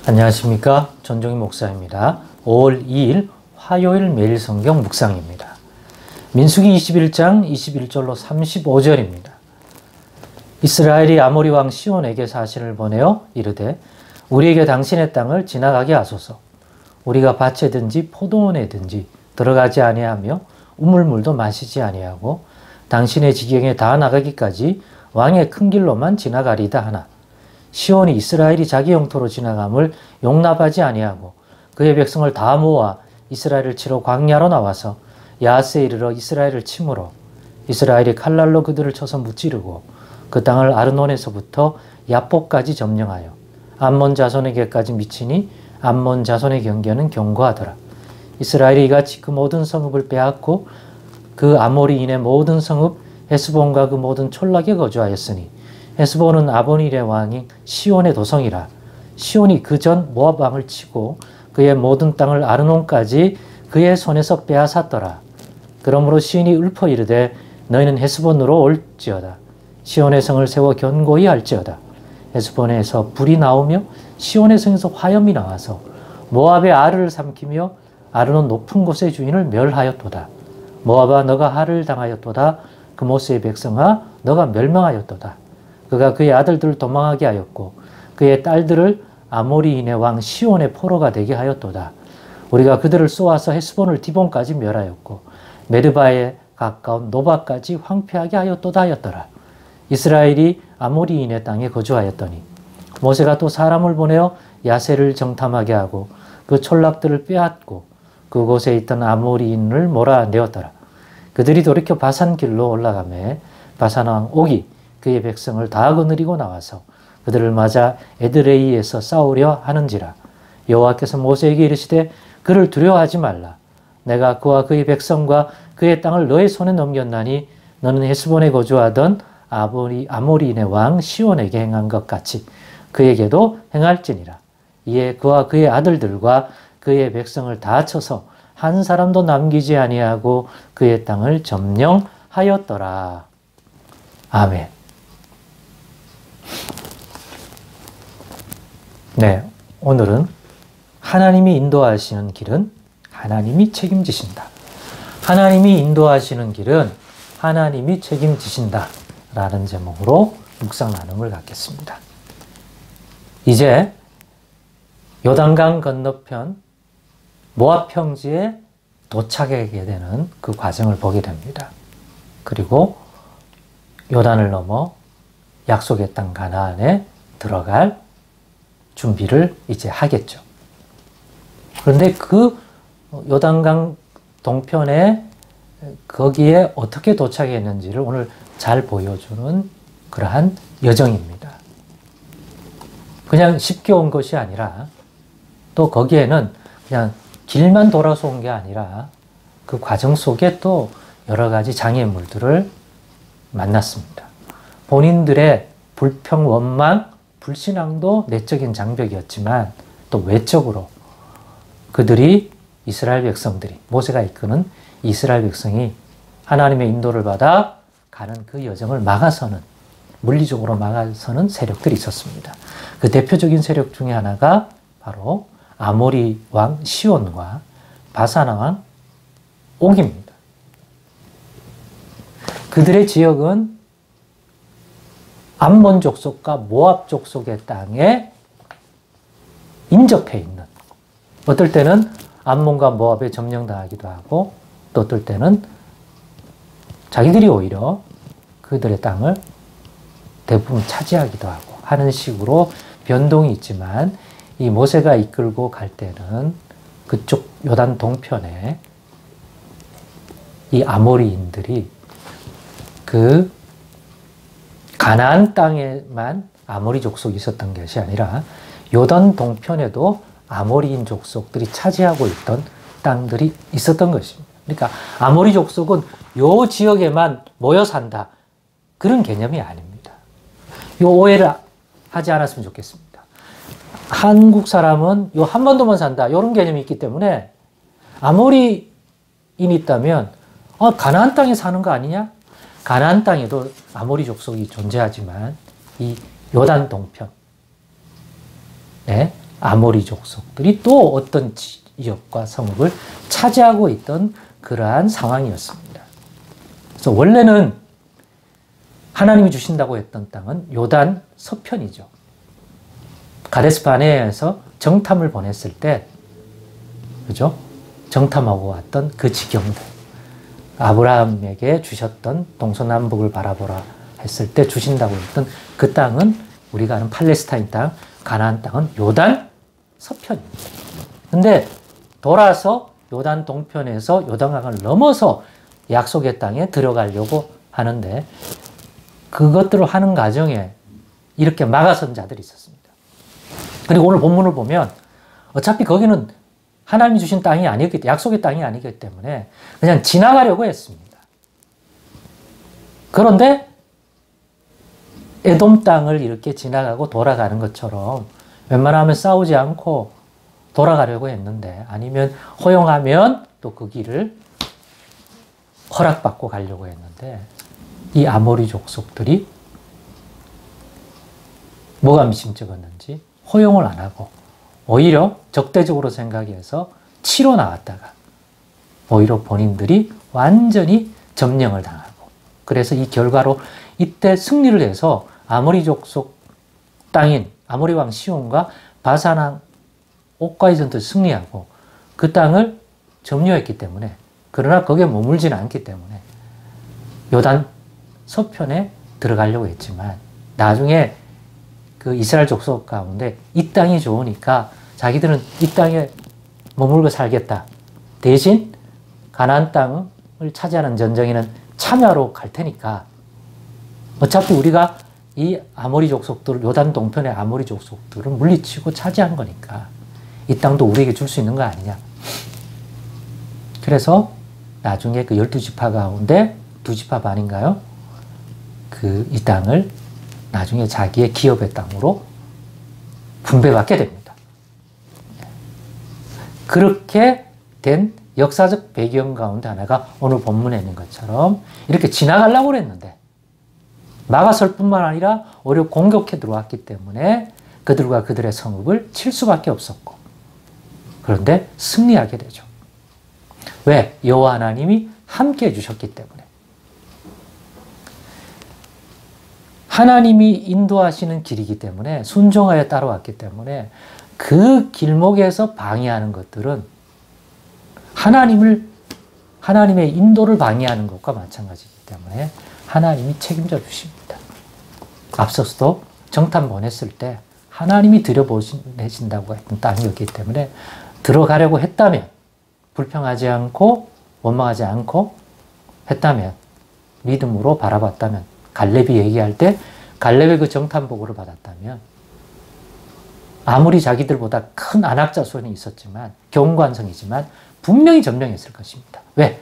안녕하십니까. 전종희 목사입니다. 5월 2일 화요일 매일 성경 묵상입니다. 민수기 21장 21절로 35절입니다. 이스라엘이 아모리 왕 시온에게 사신을 보내어 이르되 우리에게 당신의 땅을 지나가게 하소서. 우리가 밭에든지 포도원에든지 들어가지 아니하며 우물물도 마시지 아니하고 당신의 지경에 다 나가기까지 왕의 큰 길로만 지나가리다 하나 시온이 이스라엘이 자기 영토로 지나감을 용납하지 아니하고 그의 백성을 다 모아 이스라엘을 치러 광야로 나와서 야하스에 이르러 이스라엘을 치므로 이스라엘이 칼날로 그들을 쳐서 무찌르고 그 땅을 아르논에서부터 야복까지 점령하여 암몬 자손에게까지 미치니 암몬 자손의 경계는 견고하더라. 이스라엘이 이같이 그 모든 성읍을 빼앗고 그 아모리인의 모든 성읍 헤스본과 그 모든 촌락에 거주하였으니 헤스본은 아본일의 왕인 시온의 도성이라. 시온이 그 전 모압 왕을 치고 그의 모든 땅을 아르논까지 그의 손에서 빼앗았더라. 그러므로 시온이 읊어 이르되 너희는 헤스본으로 올지어다. 시온의 성을 세워 견고히 할지어다. 헤스본에서 불이 나오며 시온의 성에서 화염이 나와서 모압의 알을 삼키며 아르논 높은 곳의 주인을 멸하였도다. 모압아 너가 할을 당하였도다. 그모스의 백성아 너가 멸망하였도다. 그가 그의 아들들을 도망하게 하였고 그의 딸들을 아모리인의 왕 시온의 포로가 되게 하였도다. 우리가 그들을 쏘아서 헤스본을 디본까지 멸하였고 메르바에 가까운 노바까지 황폐하게 하였도다 하였더라. 이스라엘이 아모리인의 땅에 거주하였더니 모세가 또 사람을 보내어 야세를 정탐하게 하고 그 촌락들을 빼앗고 그곳에 있던 아모리인을 몰아내었더라. 그들이 돌이켜 바산길로 올라가매 바산왕 옥이 그의 백성을 다 거느리고 나와서 그들을 맞아 에드레이에서 싸우려 하는지라. 여호와께서 모세에게 이르시되 그를 두려워하지 말라. 내가 그와 그의 백성과 그의 땅을 너의 손에 넘겼나니 너는 헤스본에 거주하던 아모리인의 왕 시온에게 행한 것 같이 그에게도 행할지니라. 이에 그와 그의 아들들과 그의 백성을 다 쳐서 한 사람도 남기지 아니하고 그의 땅을 점령하였더라. 아멘. 네, 오늘은 하나님이 인도하시는 길은 하나님이 책임지신다. 하나님이 인도하시는 길은 하나님이 책임지신다. 라는 제목으로 묵상 나눔을 갖겠습니다. 이제 요단강 건너편 모압 평지에 도착하게 되는 그 과정을 보게 됩니다. 그리고 요단을 넘어 약속의 땅 가나안에 들어갈 준비를 이제 하겠죠. 그런데 그 요단강 동편에 거기에 어떻게 도착했는지를 오늘 잘 보여주는 그러한 여정입니다. 그냥 쉽게 온 것이 아니라 또 거기에는 그냥 길만 돌아서 온 게 아니라 그 과정 속에 또 여러 가지 장애물들을 만났습니다. 본인들의 불평, 원망, 불신앙도 내적인 장벽이었지만 또 외적으로 그들이 이스라엘 백성들이 모세가 이끄는 이스라엘 백성이 하나님의 인도를 받아 가는 그 여정을 막아서는 물리적으로 막아서는 세력들이 있었습니다. 그 대표적인 세력 중에 하나가 바로 아모리 왕 시온과 바산 왕 옥입니다. 그들의 지역은 암몬 족속과 모압 족속의 땅에 인접해 있는, 어떨 때는 암몬과 모압에 점령당하기도 하고 또 어떨 때는 자기들이 오히려 그들의 땅을 대부분 차지하기도 하고 하는 식으로 변동이 있지만 이 모세가 이끌고 갈 때는 그쪽 요단 동편에 이 아모리인들이 그 가나안 땅에만 아모리 족속이 있었던 것이 아니라 요단 동편에도 아모리인 족속들이 차지하고 있던 땅들이 있었던 것입니다. 그러니까 아모리 족속은 요 지역에만 모여 산다. 그런 개념이 아닙니다. 요 오해를 하지 않았으면 좋겠습니다. 한국 사람은 요 한반도만 산다. 이런 개념이 있기 때문에 아모리인이 있다면 가나안 땅에 사는 거 아니냐? 가나안 땅에도 아모리 족속이 존재하지만 이 요단 동편 아모리 족속들이 또 어떤 지역과 성읍을 차지하고 있던 그러한 상황이었습니다. 그래서 원래는 하나님이 주신다고 했던 땅은 요단 서편이죠. 가데스 바네아에서 정탐을 보냈을 때, 그죠? 정탐하고 왔던 그 지경들, 아브라함에게 주셨던 동서남북을 바라보라 했을 때 주신다고 했던 그 땅은 우리가 아는 팔레스타인 땅, 가나안 땅은 요단 서편입니다. 근데 돌아서 요단 동편에서 요단강을 넘어서 약속의 땅에 들어가려고 하는데 그것들을 하는 과정에 이렇게 막아선 자들이 있었습니다. 그리고 오늘 본문을 보면 어차피 거기는 하나님이 주신 땅이 아니었기 때문에, 약속의 땅이 아니기 때문에 그냥 지나가려고 했습니다. 그런데 에돔 땅을 이렇게 지나가고 돌아가는 것처럼 웬만하면 싸우지 않고 돌아가려고 했는데, 아니면 허용하면 또 그 길을 허락받고 가려고 했는데, 이 아모리 족속들이 뭐가 미심쩍었는지 허용을 안 하고 오히려 적대적으로 생각해서 치러 나왔다가 오히려 본인들이 완전히 점령을 당하고, 그래서 이 결과로 이때 승리를 해서 아모리 족속 땅인 아모리 왕 시온과 바산 옥과의 전투에 승리하고 그 땅을 점유했기 때문에, 그러나 거기에 머물지는 않기 때문에 요단 서편에 들어가려고 했지만 나중에 그 이스라엘 족속 가운데 이 땅이 좋으니까 자기들은 이 땅에 머물고 살겠다. 대신 가나안 땅을 차지하는 전쟁에는 참여하러 갈 테니까 어차피 우리가 이 아모리 족속들을, 요단 동편의 아모리 족속들을 물리치고 차지한 거니까 이 땅도 우리에게 줄 수 있는 거 아니냐. 그래서 나중에 그 12지파 가운데 2지파 반인가요? 이 땅을 나중에 자기의 기업의 땅으로 분배받게 됩니다. 그렇게 된 역사적 배경 가운데 하나가 오늘 본문에 있는 것처럼 이렇게 지나가려고 했는데 막아설 뿐만 아니라 오히려 공격해 들어왔기 때문에 그들과 그들의 성읍을 칠 수밖에 없었고, 그런데 승리하게 되죠. 왜? 여호와 하나님이 함께 해주셨기 때문에. 하나님이 인도하시는 길이기 때문에, 순종하여 따라왔기 때문에 그 길목에서 방해하는 것들은 하나님의 인도를 방해하는 것과 마찬가지이기 때문에 하나님이 책임져 주십니다. 앞서서도 정탐 보냈을 때 하나님이 들여보내신다고 했던 땅이었기 때문에 들어가려고 했다면, 불평하지 않고 원망하지 않고 했다면, 믿음으로 바라봤다면, 갈렙이 얘기할 때 갈렙의 그 정탐보고를 받았다면 아무리 자기들보다 큰 안악자손이 있었지만, 경관성이지만 분명히 점령했을 것입니다. 왜?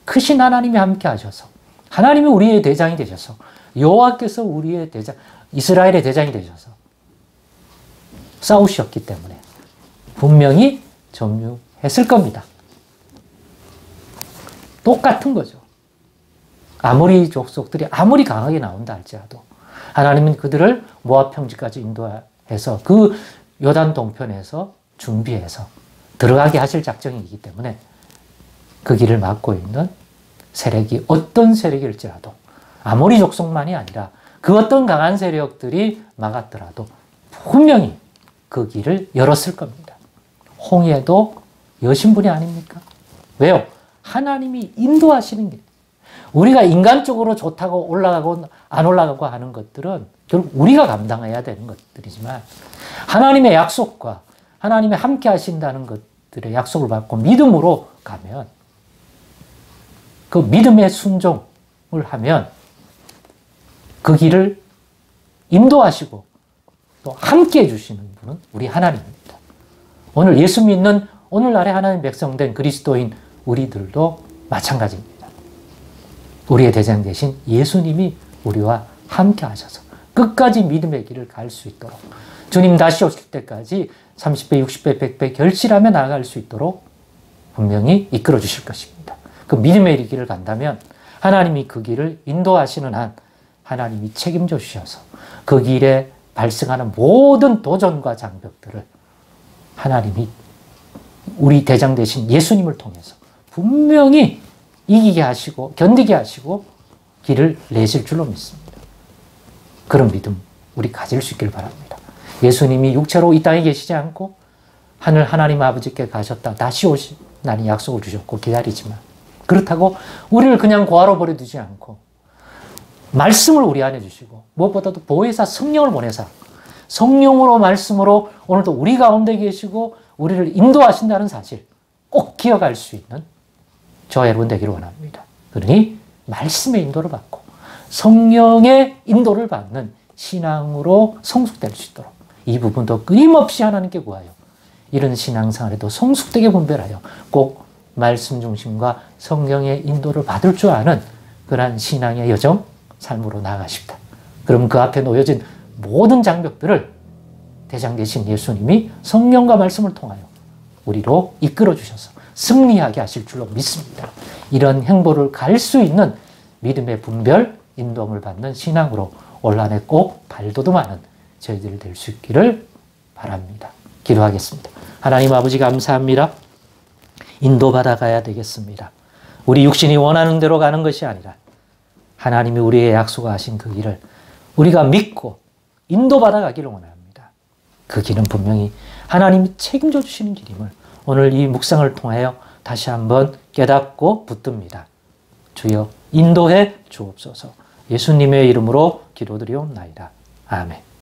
크신 하나님이 함께 하셔서, 하나님이 우리의 대장이 되셔서, 여호와께서 우리의 대장, 이스라엘의 대장이 되셔서 싸우셨기 때문에 분명히 점유했을 겁니다. 똑같은 거죠. 아모리 족속들이 아무리 강하게 나온다 할지라도 하나님은 그들을 모압 평지까지 인도해서 그 요단 동편에서 준비해서 들어가게 하실 작정이기 때문에 그 길을 막고 있는 세력이 어떤 세력일지라도, 아모리 족속만이 아니라 그 어떤 강한 세력들이 막았더라도 분명히 그 길을 열었을 겁니다. 홍해도 여신 분이 아닙니까? 왜요? 하나님이 인도하시는 길. 우리가 인간적으로 좋다고 올라가고 안 올라가고 하는 것들은 결국 우리가 감당해야 되는 것들이지만, 하나님의 약속과 하나님이 함께 하신다는 것들의 약속을 받고 믿음으로 가면, 그 믿음의 순종을 하면 그 길을 인도하시고 또 함께 해주시는 분은 우리 하나님입니다. 오늘 예수 믿는 오늘날의 하나님 백성된 그리스도인 우리들도 마찬가지입니다. 우리의 대장 되신 예수님이 우리와 함께 하셔서 끝까지 믿음의 길을 갈 수 있도록, 주님 다시 오실 때까지 30배, 60배, 100배 결실하며 나아갈 수 있도록 분명히 이끌어 주실 것입니다. 그 믿음의 길을 간다면 하나님이 그 길을 인도하시는 한 하나님이 책임져 주셔서 그 길에 발생하는 모든 도전과 장벽들을 하나님이 우리 대장 되신 예수님을 통해서 분명히 이기게 하시고 견디게 하시고 길을 내실 줄로 믿습니다. 그런 믿음 우리 가질 수 있길 바랍니다. 예수님이 육체로 이 땅에 계시지 않고 하늘 하나님 아버지께 가셨다 다시 오신다는 약속을 주셨고 기다리지만, 그렇다고 우리를 그냥 고아로 버려두지 않고 말씀을 우리 안에 주시고 무엇보다도 보혜사 성령을 보내사 성령으로 말씀으로 오늘도 우리 가운데 계시고 우리를 인도하신다는 사실 꼭 기억할 수 있는 저와 여러분 되기를 원합니다. 그러니 말씀의 인도를 받고 성령의 인도를 받는 신앙으로 성숙될 수 있도록 이 부분도 끊임없이 하나님께 구하여 이런 신앙생활에도 성숙되게 분별하여 꼭 말씀 중심과 성령의 인도를 받을 줄 아는 그러한 신앙의 여정, 삶으로 나아가십니다. 그럼 그 앞에 놓여진 모든 장벽들을 대장 되신 예수님이 성령과 말씀을 통하여 우리로 이끌어 주셔서 승리하게 하실 줄로 믿습니다. 이런 행보를 갈 수 있는 믿음의 분별, 인도함을 받는 신앙으로 올 한 해 꼭 발돋움하는 저희들 될 수 있기를 바랍니다. 기도하겠습니다. 하나님 아버지 감사합니다. 인도받아 가야 되겠습니다. 우리 육신이 원하는 대로 가는 것이 아니라 하나님이 우리의 약속하신 그 길을 우리가 믿고 인도받아 가기를 원합니다. 그 길은 분명히 하나님이 책임져 주시는 길임을 오늘 이 묵상을 통하여 다시 한번 깨닫고 붙듭니다. 주여 인도해 주옵소서. 예수님의 이름으로 기도드리옵나이다. 아멘.